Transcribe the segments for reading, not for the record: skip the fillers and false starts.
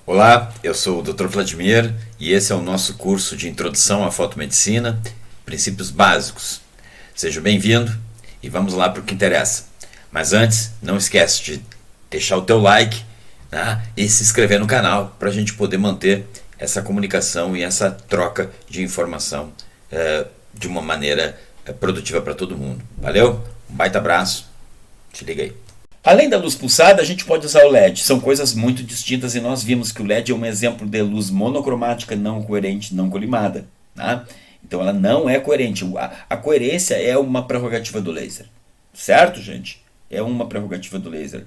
Olá, eu sou o Dr. Vladimir e esse é o nosso curso de Introdução à Fotomedicina, Princípios Básicos. Seja bem-vindo e vamos lá para o que interessa. Mas antes, não esquece de deixar o teu like, né, e se inscrever no canal para a gente poder manter essa comunicação e essa troca de informação de uma maneira produtiva para todo mundo. Valeu? Um baita abraço. Te liga aí. Além da luz pulsada, a gente pode usar o LED. São coisas muito distintas e nós vimos que o LED é um exemplo de luz monocromática, não coerente, não colimada. Tá? Então ela não é coerente. A coerência é uma prerrogativa do laser. Certo, gente? É uma prerrogativa do laser.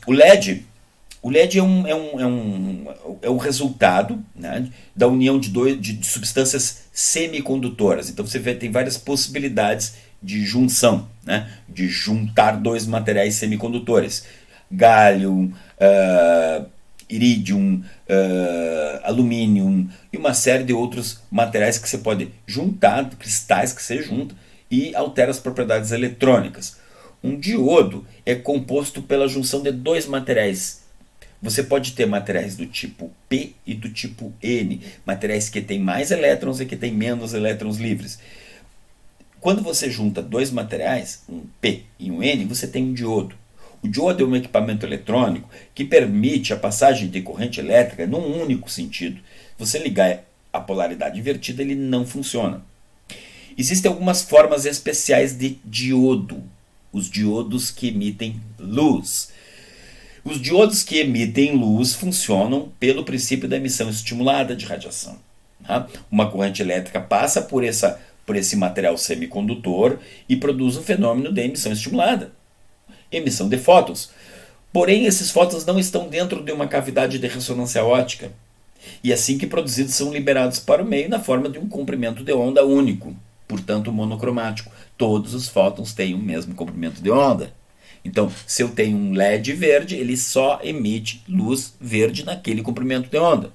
O LED é um resultado, né, da união de substâncias semicondutoras. Então você tem várias possibilidades de junção, né, de juntar dois materiais semicondutores. Gallium, iridium, alumínio e uma série de outros materiais que você pode juntar, cristais que você junta e altera as propriedades eletrônicas. Um diodo é composto pela junção de dois materiais. Você pode ter materiais do tipo P e do tipo N, materiais que têm mais elétrons e que têm menos elétrons livres. Quando você junta dois materiais, um P e um N, você tem um diodo. O diodo é um equipamento eletrônico que permite a passagem de corrente elétrica num único sentido. Você ligar a polaridade invertida, ele não funciona. Existem algumas formas especiais de diodo. Os diodos que emitem luz. Os diodos que emitem luz funcionam pelo princípio da emissão estimulada de radiação. Tá? Uma corrente elétrica passa por esse material semicondutor e produz um fenômeno de emissão estimulada. Emissão de fótons. Porém, esses fótons não estão dentro de uma cavidade de ressonância óptica. E assim que produzidos são liberados para o meio na forma de um comprimento de onda único, portanto monocromático. Todos os fótons têm o mesmo comprimento de onda. Então, se eu tenho um LED verde, ele só emite luz verde naquele comprimento de onda.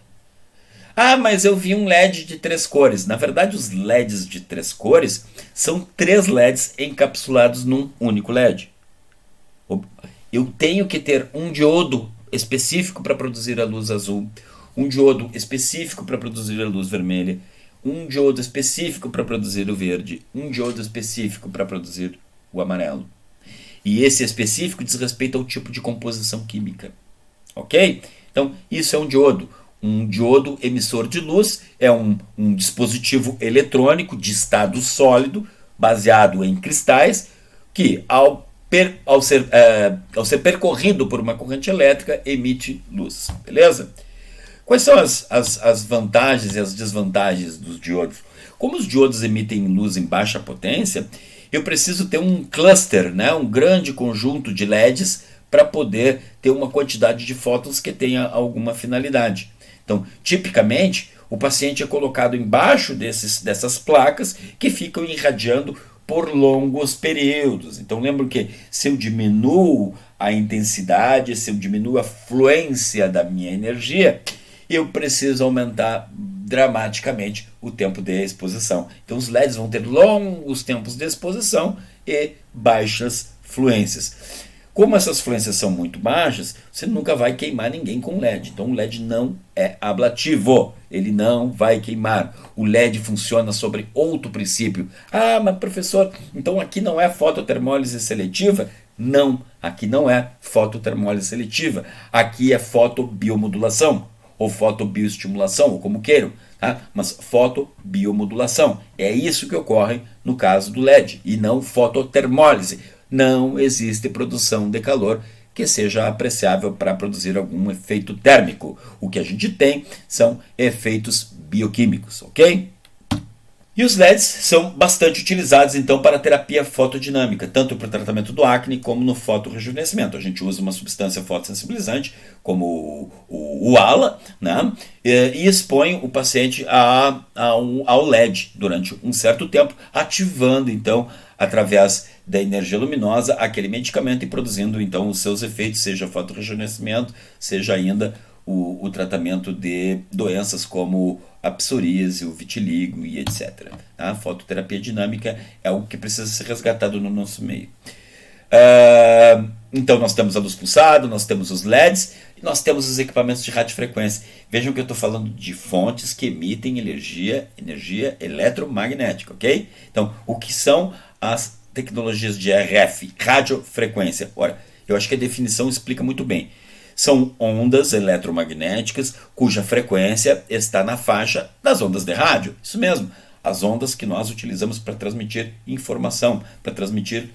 Ah, mas eu vi um LED de 3 cores. Na verdade, os LEDs de 3 cores são 3 LEDs encapsulados num único LED. Eu tenho que ter um diodo específico para produzir a luz azul, um diodo específico para produzir a luz vermelha, um diodo específico para produzir o verde, um diodo específico para produzir o amarelo. E esse específico diz respeito ao tipo de composição química. Ok? Então, isso é um diodo. Um diodo emissor de luz é um dispositivo eletrônico de estado sólido, baseado em cristais, que ao ser percorrido por uma corrente elétrica, emite luz. Beleza? Quais são as vantagens e as desvantagens dos diodos? Como os diodos emitem luz em baixa potência, eu preciso ter um cluster, né, um grande conjunto de LEDs para poder ter uma quantidade de fótons que tenha alguma finalidade. Então, tipicamente, o paciente é colocado embaixo dessas placas que ficam irradiando por longos períodos. Então, lembro que se eu diminuo a intensidade, se eu diminuo a fluência da minha energia, eu preciso aumentar dramaticamente o tempo de exposição. Então os LEDs vão ter longos tempos de exposição e baixas fluências. Como essas fluências são muito baixas, você nunca vai queimar ninguém com LED. Então o LED não é ablativo, ele não vai queimar. O LED funciona sobre outro princípio. Ah, mas professor, então aqui não é fototermólise seletiva? Não, aqui não é fototermólise seletiva. Aqui é fotobiomodulação, ou fotobioestimulação, ou como queiram, tá? Mas fotobiomodulação. É isso que ocorre no caso do LED, e não fototermólise. Não existe produção de calor que seja apreciável para produzir algum efeito térmico. O que a gente tem são efeitos bioquímicos, ok? E os LEDs são bastante utilizados, então, para a terapia fotodinâmica, tanto para o tratamento do acne como no fotorrejuvenescimento. A gente usa uma substância fotossensibilizante, como o ALA, né? E expõe o paciente ao LED durante um certo tempo, ativando, então, através da energia luminosa, aquele medicamento e produzindo, então, os seus efeitos, seja fotorrejuvenescimento, seja ainda o tratamento de doenças como a psoríase, o vitiligo e etc. A fototerapia dinâmica é algo que precisa ser resgatado no nosso meio. Então nós temos a luz pulsada, nós temos os LEDs e nós temos os equipamentos de radiofrequência. Vejam que eu estou falando de fontes que emitem energia eletromagnética, ok? Então, o que são as tecnologias de RF, radiofrequência? Ora, eu acho que a definição explica muito bem. São ondas eletromagnéticas cuja frequência está na faixa das ondas de rádio. Isso mesmo, as ondas que nós utilizamos para transmitir informação, para transmitir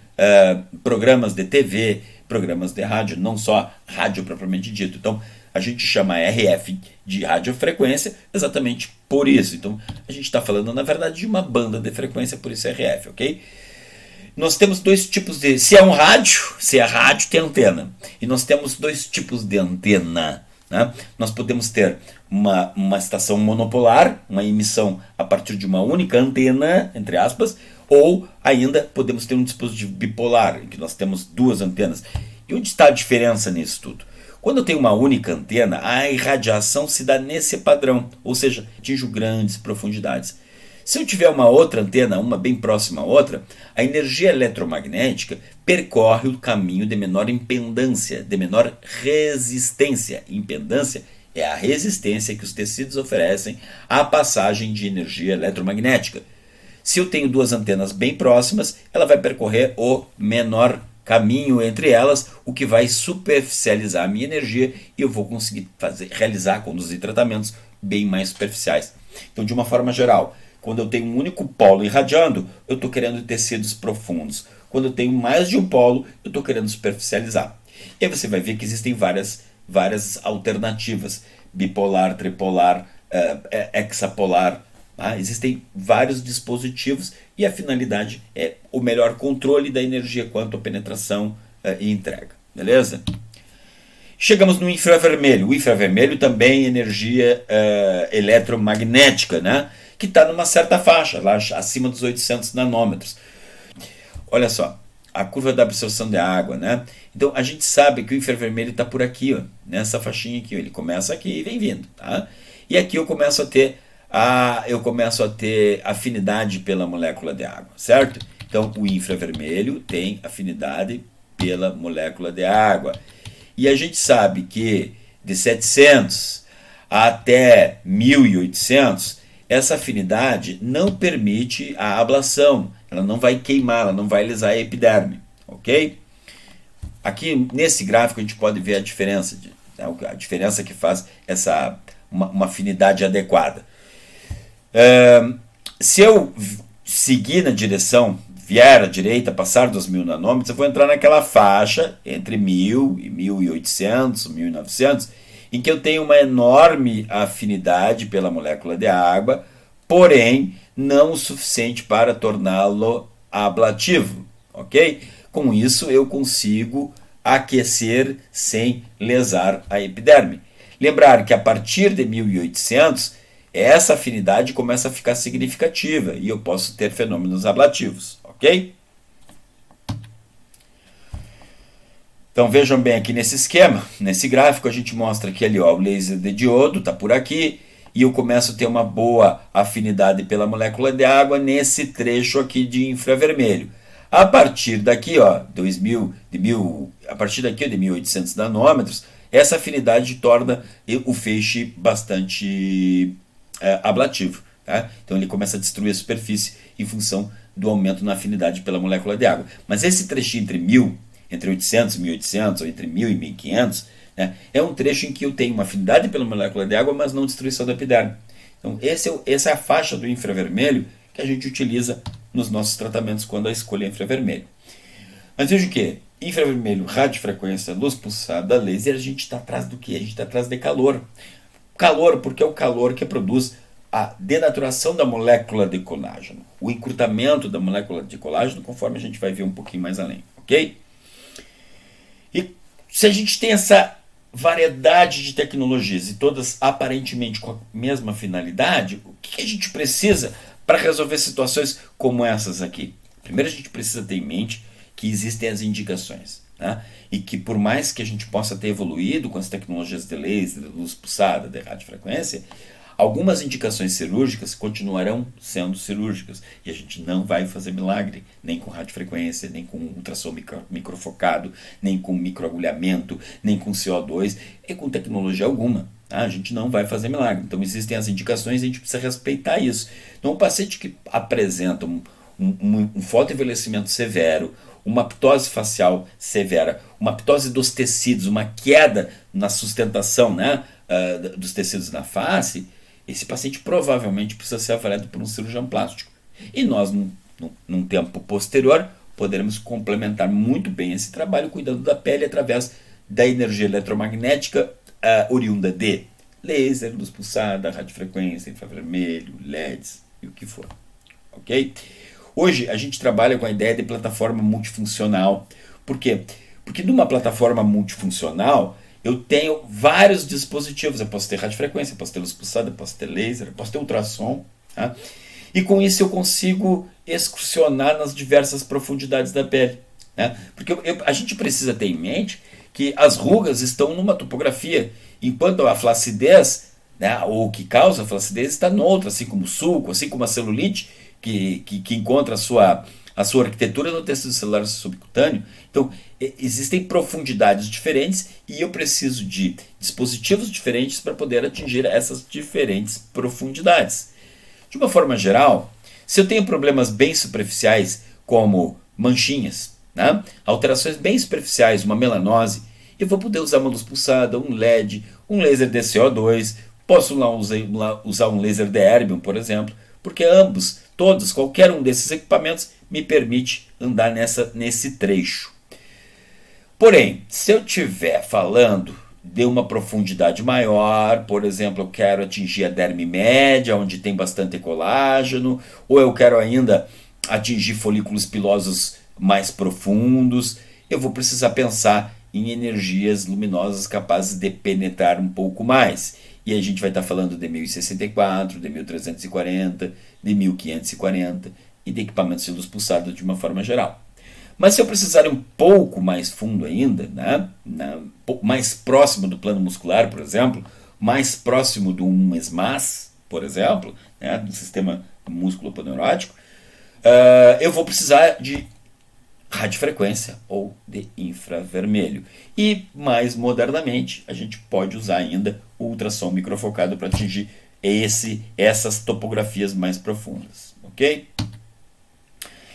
programas de TV, programas de rádio, não só rádio propriamente dito. Então, a gente chama RF de radiofrequência exatamente por isso. Então, a gente está falando, na verdade, de uma banda de frequência, por isso é RF, ok? Nós temos dois tipos de... Se é rádio, tem antena. E nós temos dois tipos de antena. Né? Nós podemos ter uma estação monopolar, uma emissão a partir de uma única antena, entre aspas, ou ainda podemos ter um dispositivo bipolar, em que nós temos duas antenas. E onde está a diferença nisso tudo? Quando eu tenho uma única antena, a irradiação se dá nesse padrão, ou seja, atinjo grandes profundidades. Se eu tiver uma outra antena, uma bem próxima à outra, a energia eletromagnética percorre o caminho de menor impedância, de menor resistência. Impedância é a resistência que os tecidos oferecem à passagem de energia eletromagnética. Se eu tenho duas antenas bem próximas, ela vai percorrer o menor caminho entre elas, o que vai superficializar a minha energia e eu vou conseguir conduzir tratamentos bem mais superficiais. Então, de uma forma geral, quando eu tenho um único polo irradiando, eu estou querendo tecidos profundos. Quando eu tenho mais de um polo, eu estou querendo superficializar. E aí você vai ver que existem várias alternativas. Bipolar, tripolar, hexapolar. Tá? Existem vários dispositivos e a finalidade é o melhor controle da energia quanto à penetração e entrega. Beleza? Chegamos no infravermelho. O infravermelho também é energia eletromagnética, né? Que está numa certa faixa, lá acima dos 800 nanômetros. Olha só, a curva da absorção de água, né? Então a gente sabe que o infravermelho está por aqui, ó, nessa faixinha aqui. Ó. Ele começa aqui e vem vindo, tá? E aqui eu começo a ter afinidade pela molécula de água, certo? Então o infravermelho tem afinidade pela molécula de água. E a gente sabe que de 700 até 1800, essa afinidade não permite a ablação. Ela não vai queimar, ela não vai lisar a epiderme, ok? Aqui nesse gráfico a gente pode ver a diferença, a diferença que faz uma afinidade adequada. Se eu seguir na direção, vier à direita, passar dos 1000 nanômetros, eu vou entrar naquela faixa entre 1000 e 1800, 1900, em que eu tenho uma enorme afinidade pela molécula de água, porém não o suficiente para torná-lo ablativo, ok? Com isso eu consigo aquecer sem lesar a epiderme. Lembrar que a partir de 1800, essa afinidade começa a ficar significativa e eu posso ter fenômenos ablativos, ok? Então vejam bem aqui nesse esquema, nesse gráfico a gente mostra que ali ó, o laser de diodo está por aqui e eu começo a ter uma boa afinidade pela molécula de água nesse trecho aqui de infravermelho. A partir daqui, ó, a partir daqui de 1800 nanômetros, essa afinidade torna o feixe bastante ablativo. Tá? Então ele começa a destruir a superfície em função do aumento na afinidade pela molécula de água. Mas esse trechinho entre 800 e 1800, ou entre 1000 e 1500, né, é um trecho em que eu tenho uma afinidade pela molécula de água, mas não destruição da epiderme. Então essa é a faixa do infravermelho que a gente utiliza nos nossos tratamentos quando a escolha é infravermelho. Mas veja o que? Infravermelho, radiofrequência, luz pulsada, laser, a gente está atrás do que? A gente está atrás de calor. Calor, porque é o calor que produz a denaturação da molécula de colágeno, o encurtamento da molécula de colágeno, conforme a gente vai ver um pouquinho mais além, ok? E se a gente tem essa variedade de tecnologias e todas aparentemente com a mesma finalidade, o que a gente precisa para resolver situações como essas aqui? Primeiro a gente precisa ter em mente que existem as indicações, né? E que por mais que a gente possa ter evoluído com as tecnologias de laser, de luz pulsada, de radiofrequência, Algumas indicações cirúrgicas continuarão sendo cirúrgicas e a gente não vai fazer milagre, nem com radiofrequência, nem com ultrassom microfocado, nem com microagulhamento, nem com CO2 e com tecnologia alguma. Tá? A gente não vai fazer milagre. Então existem as indicações e a gente precisa respeitar isso. Então um paciente que apresenta um fotoenvelhecimento severo, uma ptose facial severa, uma ptose dos tecidos, uma queda na sustentação, né, dos tecidos na face, esse paciente provavelmente precisa ser avaliado por um cirurgião plástico. E nós, num tempo posterior, poderemos complementar muito bem esse trabalho cuidando da pele através da energia eletromagnética oriunda de laser, luz pulsada, radiofrequência, infravermelho, LEDs e o que for. Ok? Hoje a gente trabalha com a ideia de plataforma multifuncional. Por quê? Porque numa plataforma multifuncional eu tenho vários dispositivos. Eu posso ter radiofrequência, eu posso ter luz pulsada, eu posso ter laser, eu posso ter ultrassom. Tá? E com isso eu consigo excursionar nas diversas profundidades da pele. Né? Porque a gente precisa ter em mente que as rugas estão numa topografia, enquanto a flacidez, né, ou o que causa a flacidez, está noutra, assim como o sulco, assim como a celulite, que encontra a sua arquitetura no tecido celular subcutâneo. Então, existem profundidades diferentes e eu preciso de dispositivos diferentes para poder atingir essas diferentes profundidades. De uma forma geral, se eu tenho problemas bem superficiais, como manchinhas, né, alterações bem superficiais, uma melanose, eu vou poder usar uma luz pulsada, um LED, um laser de CO2, posso usar um laser de erbium, por exemplo, porque qualquer um desses equipamentos me permite andar nesse trecho. Porém, se eu estiver falando de uma profundidade maior, por exemplo, eu quero atingir a derme média, onde tem bastante colágeno, ou eu quero ainda atingir folículos pilosos mais profundos, eu vou precisar pensar em energias luminosas capazes de penetrar um pouco mais. E a gente vai estar falando de 1064, de 1340, de 1540 e de equipamentos de luz pulsada de uma forma geral. Mas se eu precisar ir um pouco mais fundo ainda, né, mais próximo do plano muscular, por exemplo, mais próximo de um SMAS, por exemplo, né, do sistema músculo-aponeurótico, eu vou precisar de radiofrequência ou de infravermelho. E mais modernamente, a gente pode usar ainda o ultrassom microfocado para atingir essas topografias mais profundas. Ok?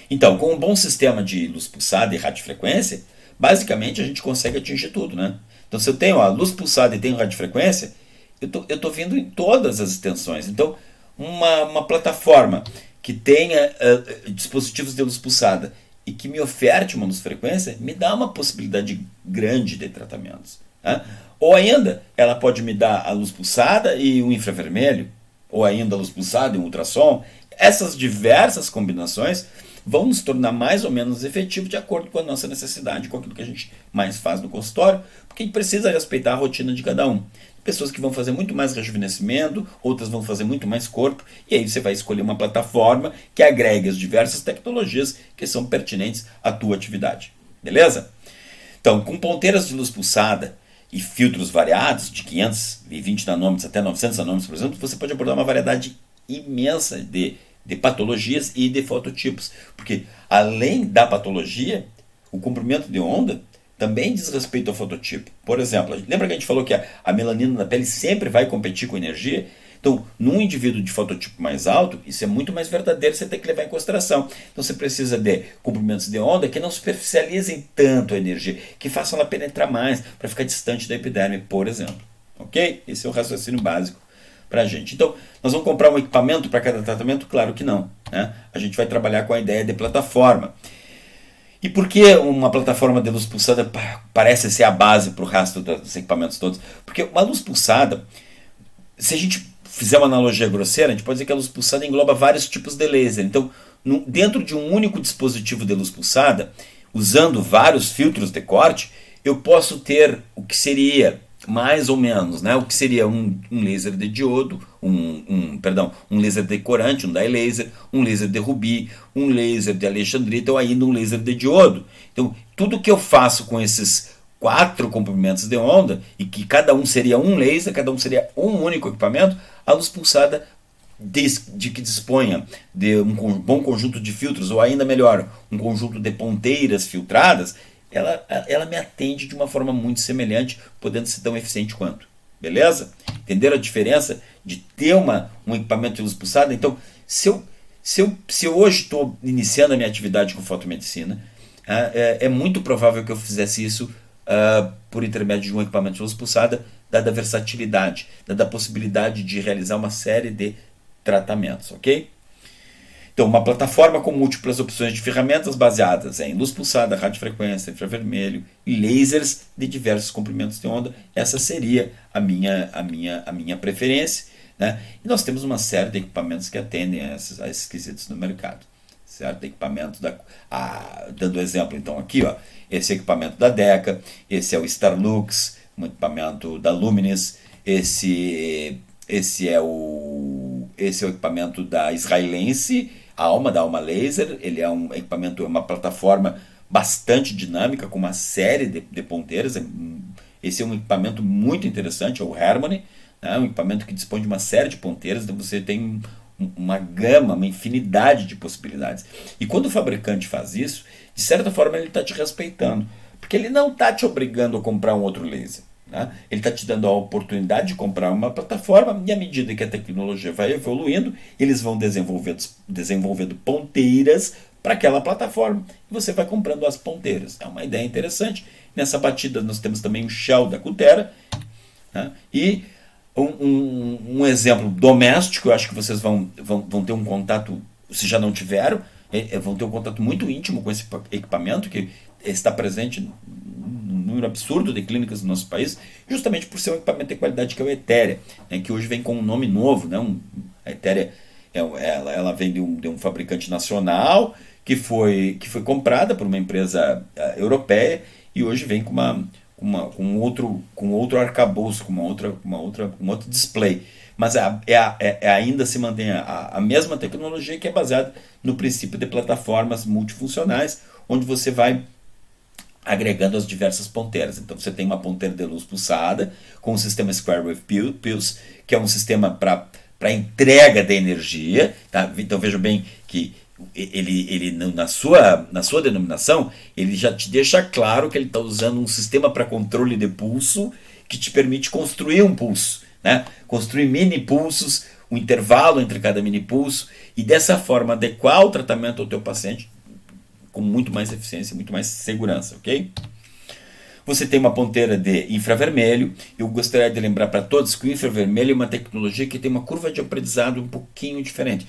Então, com um bom sistema de luz pulsada e radiofrequência, basicamente a gente consegue atingir tudo, né? Então, se eu tenho a luz pulsada e tenho radiofrequência, eu estou vindo em todas as extensões. Então, uma plataforma que tenha dispositivos de luz pulsada e que me oferte uma luz frequência, me dá uma possibilidade grande de tratamentos. Né? Ou ainda, ela pode me dar a luz pulsada e o infravermelho, ou ainda a luz pulsada e um ultrassom. Essas diversas combinações vão nos tornar mais ou menos efetivos de acordo com a nossa necessidade, com aquilo que a gente mais faz no consultório, porque a gente precisa respeitar a rotina de cada um. Pessoas que vão fazer muito mais rejuvenescimento, outras vão fazer muito mais corpo, e aí você vai escolher uma plataforma que agregue as diversas tecnologias que são pertinentes à tua atividade. Beleza? Então, com ponteiras de luz pulsada e filtros variados, de 520 nanômetros até 900 nanômetros, por exemplo, você pode abordar uma variedade imensa de patologias e de fototipos. Porque, além da patologia, o comprimento de onda também diz respeito ao fototipo. Por exemplo, lembra que a gente falou que a melanina na pele sempre vai competir com energia? Então, num indivíduo de fototipo mais alto, isso é muito mais verdadeiro, você tem que levar em consideração. Então, você precisa de comprimentos de onda que não superficializem tanto a energia, que façam ela penetrar mais, para ficar distante da epiderme, por exemplo. Ok? Esse é o raciocínio básico para a gente. Então, nós vamos comprar um equipamento para cada tratamento? Claro que não. Né? A gente vai trabalhar com a ideia de plataforma. E por que uma plataforma de luz pulsada parece ser a base para o resto dos equipamentos todos? Porque uma luz pulsada, se a gente fizer uma analogia grosseira, a gente pode dizer que a luz pulsada engloba vários tipos de laser. Então, dentro de um único dispositivo de luz pulsada, usando vários filtros de corte, eu posso ter o que seria mais ou menos, né? O que seria um laser de diodo, um laser de corante, um dye laser, um laser de rubi, um laser de alexandrita ou ainda um laser de diodo. Então, tudo que eu faço com esses 4 comprimentos de onda, e que cada um seria um laser, cada um seria um único equipamento, a luz pulsada de que disponha de um bom conjunto de filtros, ou ainda melhor, um conjunto de ponteiras filtradas, ela me atende de uma forma muito semelhante, podendo ser tão eficiente quanto. Beleza? Entenderam a diferença de ter um equipamento de luz pulsada? Então, se eu hoje estou iniciando a minha atividade com fotomedicina, é muito provável que eu fizesse isso por intermédio de um equipamento de luz pulsada, dada a versatilidade, dada a possibilidade de realizar uma série de tratamentos, ok? Então, uma plataforma com múltiplas opções de ferramentas baseadas em luz pulsada, radiofrequência, infravermelho e lasers de diversos comprimentos de onda, essa seria a minha preferência, né? E nós temos uma série de equipamentos que atendem a esses quesitos no mercado, certo? Equipamento dando exemplo, então, aqui, ó, esse equipamento da Deca, esse é o Starlux, um equipamento da Luminis, esse é o equipamento da israelense, da Alma Laser. Ele é um equipamento, uma plataforma bastante dinâmica, com uma série de ponteiras. Esse é um equipamento muito interessante, é o Harmony, né? Um equipamento que dispõe de uma série de ponteiras, então você tem uma gama, uma infinidade de possibilidades. E quando o fabricante faz isso, de certa forma ele está te respeitando, porque ele não está te obrigando a comprar um outro laser. Ele está te dando a oportunidade de comprar uma plataforma, e à medida que a tecnologia vai evoluindo, eles vão desenvolvendo ponteiras para aquela plataforma, e você vai comprando as ponteiras. É uma ideia interessante. Nessa batida nós temos também o Shell da Cutera, né? E um exemplo doméstico, eu acho que vocês vão ter um contato, se já não tiveram, vão ter um contato muito íntimo com esse equipamento, que está presente número absurdo de clínicas no nosso país, justamente por ser um equipamento de qualidade, que é o Etherea, né, que hoje vem com um nome novo, né? A Etherea ela vem de um fabricante nacional que foi comprada por uma empresa europeia, e hoje vem com outro arcabouço, com um outro display. Mas ainda se mantém a mesma tecnologia, que é baseada no princípio de plataformas multifuncionais, onde você vai agregando as diversas ponteiras. Então você tem uma ponteira de luz pulsada com o sistema Square Wave Pulse, que é um sistema para entrega de energia, tá? Então veja bem que ele na sua denominação, ele já te deixa claro que ele está usando um sistema para controle de pulso, que te permite construir um pulso, né? Construir mini pulsos, um intervalo entre cada mini pulso, e dessa forma adequar o tratamento ao teu paciente com muito mais eficiência, muito mais segurança, ok? Você tem uma ponteira de infravermelho. Eu gostaria de lembrar para todos que o infravermelho é uma tecnologia que tem uma curva de aprendizado um pouquinho diferente.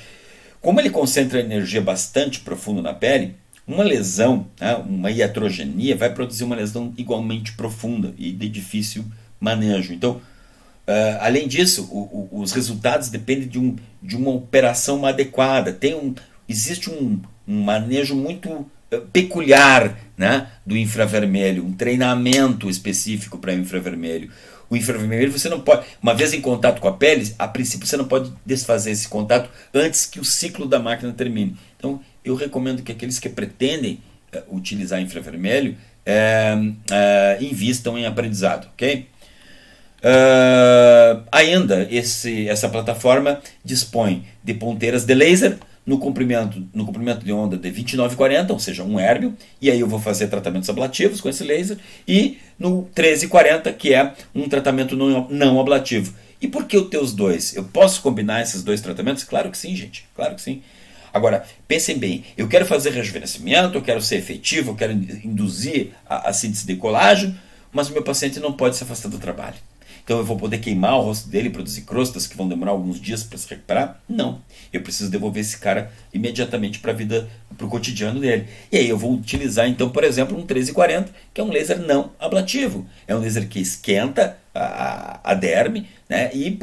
Como ele concentra energia bastante profunda na pele, uma lesão, né, uma iatrogenia, vai produzir uma lesão igualmente profunda e de difícil manejo. Então, além disso, os resultados dependem de uma operação adequada. Existe um manejo muito peculiar, né, do infravermelho, um treinamento específico para infravermelho. O infravermelho você não pode, uma vez em contato com a pele, a princípio você não pode desfazer esse contato antes que o ciclo da máquina termine. Então eu recomendo que aqueles que pretendem utilizar infravermelho invistam em aprendizado, ok? Ainda essa plataforma dispõe de ponteiras de laser no comprimento de onda de 2940, ou seja, um hérbio, e aí eu vou fazer tratamentos ablativos com esse laser, e no 1340, que é um tratamento não ablativo. E por que eu ter os dois? Eu posso combinar esses dois tratamentos? Claro que sim, gente, claro que sim. Agora, pensem bem, eu quero fazer rejuvenescimento, eu quero ser efetivo, eu quero induzir a síntese de colágeno, mas o meu paciente não pode se afastar do trabalho. Então eu vou poder queimar o rosto dele e produzir crostas que vão demorar alguns dias para se recuperar? Não. Eu preciso devolver esse cara imediatamente para a vida, para o cotidiano dele. E aí eu vou utilizar, então, por exemplo, um 1340, que é um laser não ablativo. É um laser que esquenta a derme, né, e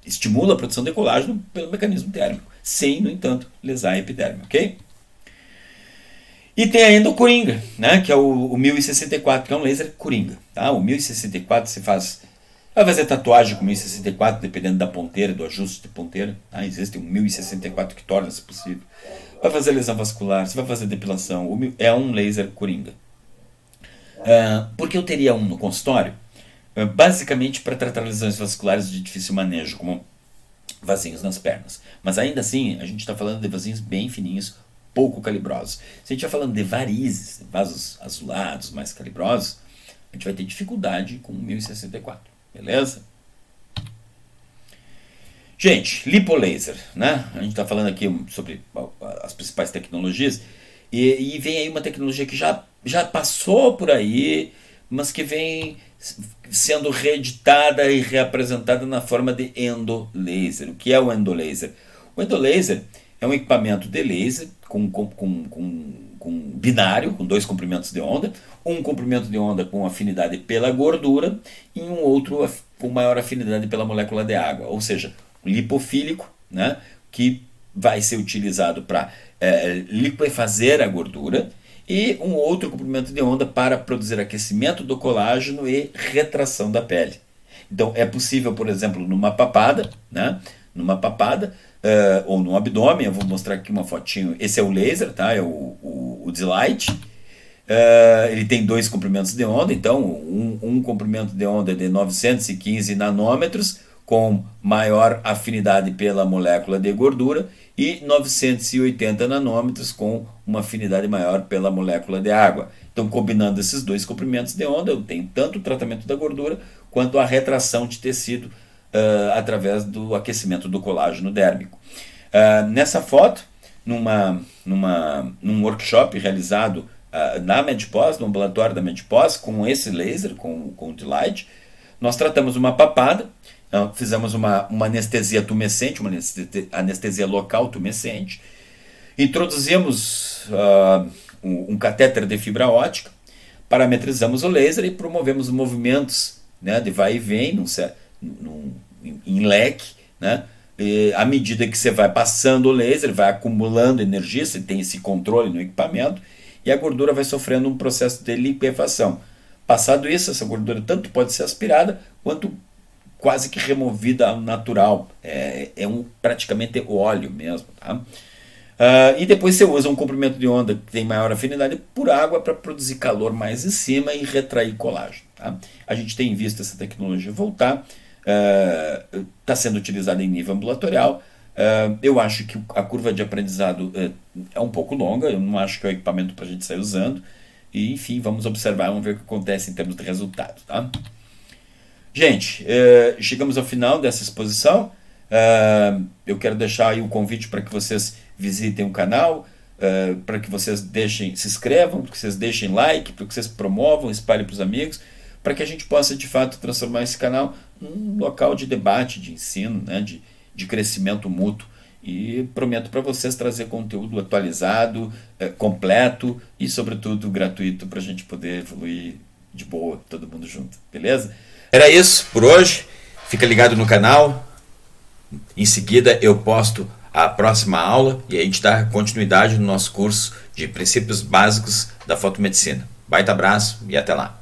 estimula a produção de colágeno pelo mecanismo térmico, sem, no entanto, lesar a epiderme, ok? E tem ainda o Coringa, né, que é o 1064, que é um laser Coringa. Tá? O 1064 vai fazer tatuagem com 1064, dependendo da ponteira, do ajuste de ponteira. Tá? Existe um 1064 que torna isso possível. Vai fazer lesão vascular, você vai fazer depilação. É um laser Coringa. Por que eu teria um no consultório? Basicamente para tratar lesões vasculares de difícil manejo, como vasinhos nas pernas. Mas ainda assim, a gente está falando de vasinhos bem fininhos, pouco calibrosos. Se a gente está falando de varizes, vasos azulados, mais calibrosos, a gente vai ter dificuldade com 1064, beleza? Gente, lipolaser, né? A gente está falando aqui sobre as principais tecnologias e vem aí uma tecnologia que já passou por aí, mas que vem sendo reeditada e reapresentada na forma de endolaser. O que é o endolaser? O endolaser é um equipamento de laser com binário, com dois comprimentos de onda, um comprimento de onda com afinidade pela gordura e um outro com maior afinidade pela molécula de água, ou seja, lipofílico, né, que vai ser utilizado para liquefazer a gordura, e um outro comprimento de onda para produzir aquecimento do colágeno e retração da pele. Então é possível, por exemplo, numa papada, né, ou no abdômen. Eu vou mostrar aqui uma fotinho. Esse é o laser, tá? É o D-Light. Ele tem dois comprimentos de onda, então um comprimento de onda de 915 nanômetros com maior afinidade pela molécula de gordura e 980 nanômetros com uma afinidade maior pela molécula de água. Então, combinando esses dois comprimentos de onda, eu tenho tanto o tratamento da gordura quanto a retração de tecido através do aquecimento do colágeno dérmico. Nessa foto, num workshop realizado na MedPos, no ambulatório da MedPos, com esse laser, com o D-Light, nós tratamos uma papada. Fizemos uma anestesia tumescente, uma anestesia local tumescente. Introduzimos um catéter de fibra ótica, parametrizamos o laser e promovemos movimentos, né, de vai e vem em leque, né? E à medida que você vai passando o laser, vai acumulando energia, você tem esse controle no equipamento, e a gordura vai sofrendo um processo de liquefação. Passado isso, essa gordura tanto pode ser aspirada quanto quase que removida ao natural. Praticamente o óleo mesmo. Tá? E depois você usa um comprimento de onda que tem maior afinidade por água para produzir calor mais em cima e retrair colágeno. Tá? A gente tem visto essa tecnologia voltar. Está sendo utilizada em nível ambulatorial. Eu acho que a curva de aprendizado é um pouco longa. Eu não acho que é o equipamento para a gente sair usando. E, enfim, vamos observar, vamos ver o que acontece em termos de resultado. Tá? Gente, chegamos ao final dessa exposição. Eu quero deixar aí o convite para que vocês visitem o canal, para que vocês se inscrevam, para que vocês deixem like, para que vocês promovam, espalhem para os amigos, para que a gente possa de fato transformar esse canal num local de debate, de ensino, né, de crescimento mútuo. E prometo para vocês trazer conteúdo atualizado, completo e, sobretudo, gratuito, para a gente poder evoluir de boa, todo mundo junto, beleza? Era isso por hoje. Fica ligado no canal. Em seguida eu posto a próxima aula e a gente dá continuidade no nosso curso de princípios básicos da fotomedicina. Baita abraço e até lá.